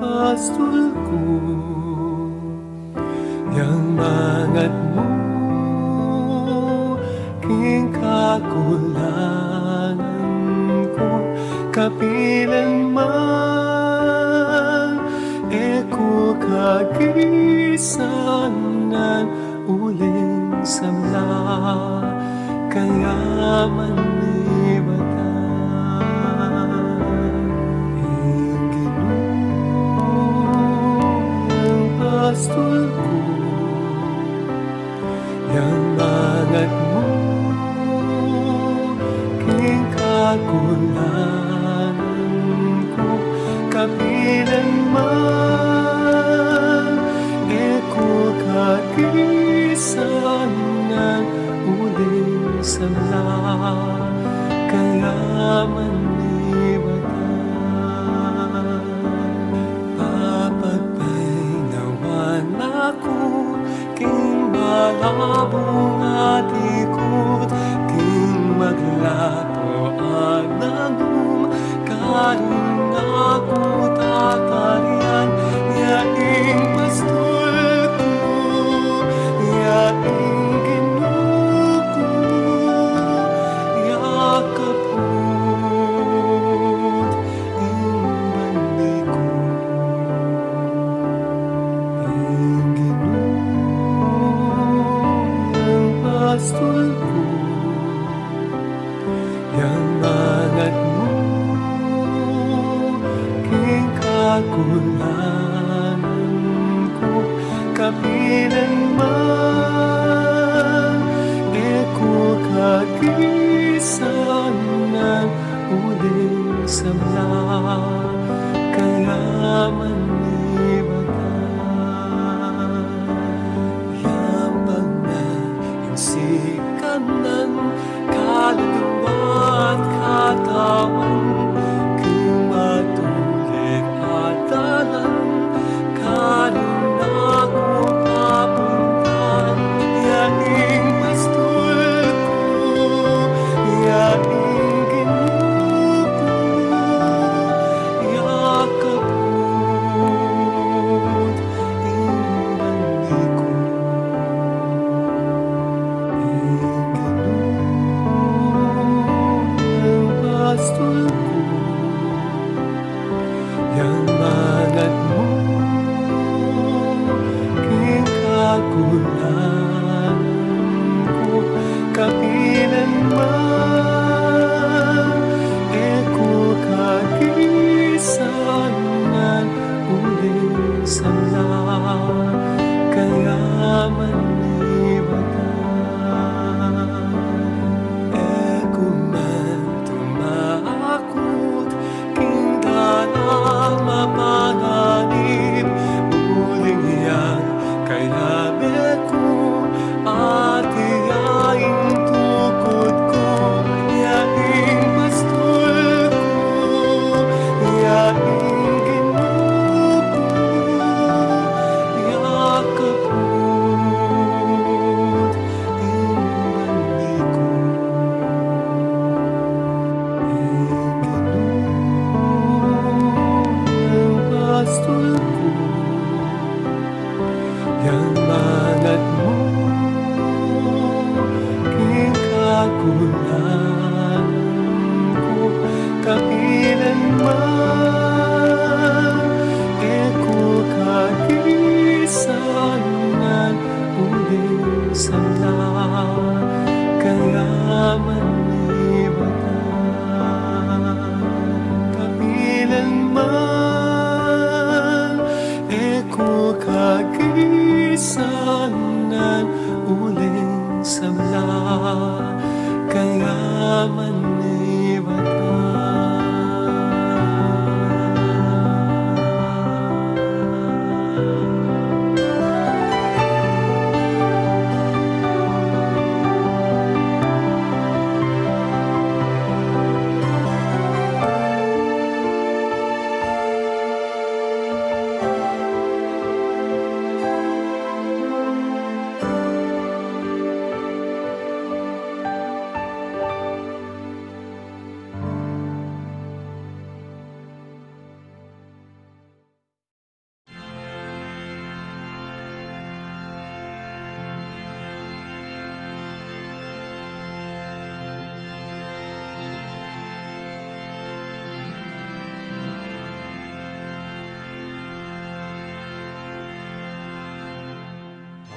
Pastol ko, yang mangat mo, king kakulangan ko, kapilan man, eko kagisanan, uling samla, kaya man ibatan. Pastol ko, yang mangat mo, king kakulangan ko, kapilan man, eko kagisanan, uling samla, kaya man ako, king malabong atikot, king maglapo anagum, karing ako tatarian, yaing pastol ko, yaing ginuko, yakapot, ing bandi ko. Pastol ko, yang mangat mo, king kakulangan ko, kapilan man, eko kagisanan, uling samla, kaya man sikanan, kaluluwa at katawan, kung matulik at dalan, karin ako papuntan, yaing pastol ko, yaing ginuko,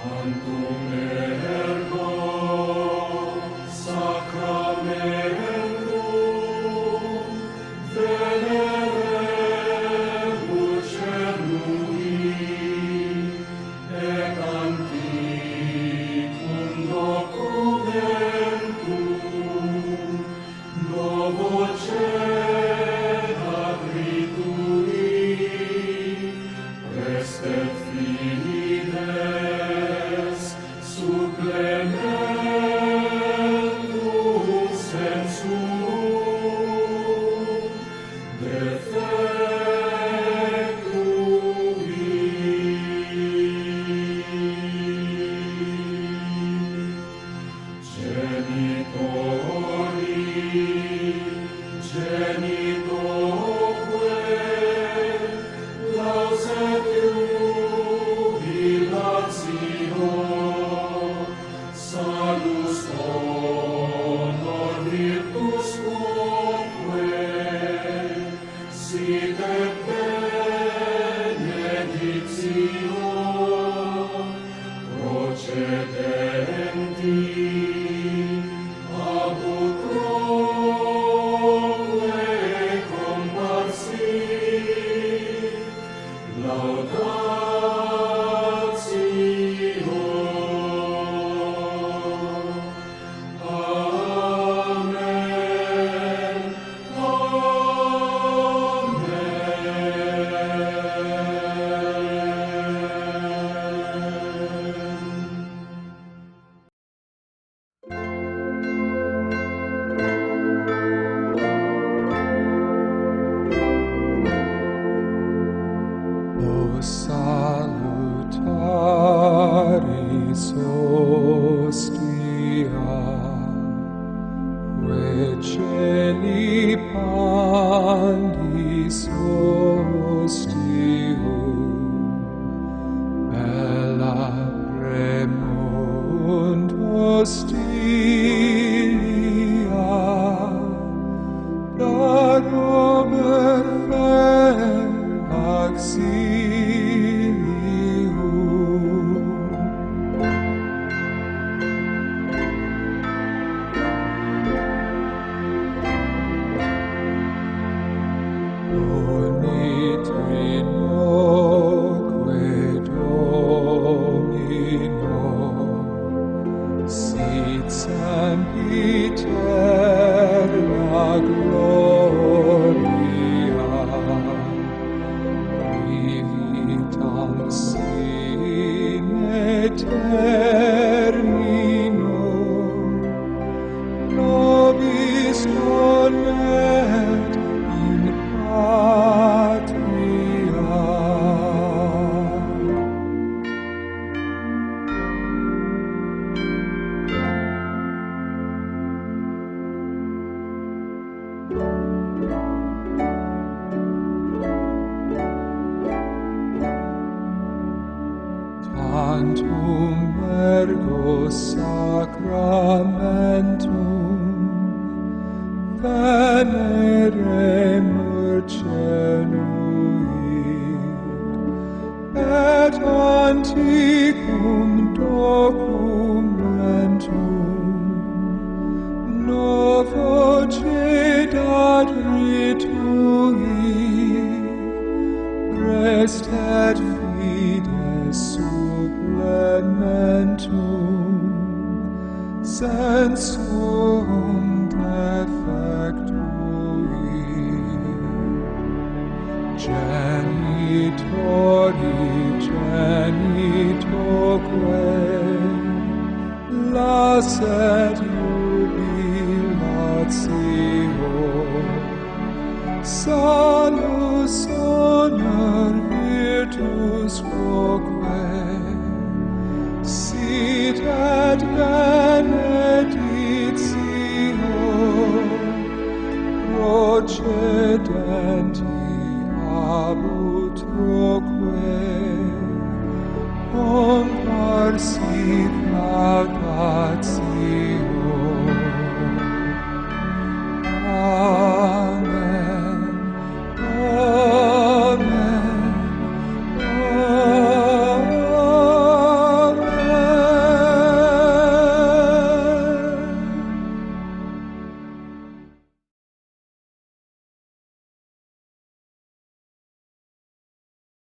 Tantum ergo sacramentum veneremus cernui et antiquum documentum novo cedat ritui prestet fides supplementum sensum defectui. Genitoque lauset jubilatio, salus honor virtus quoque, sit et benedictio procedenti ab utroque comparsit laudatio. Amen. O salutaris hostia, Veceli pandis hostium, bella premunt hostilia, da Robert auxilium. Unitrinoque Domino, sit sempiterna gloria, vivitam sine termino, nobis donet in patria. Tantum ergo sacramentum veneremur cenui, et antiquum documentum novo cedat ritui, restet fides supplementum sensum defectui. Genitoque lasset jubilatio, salus honor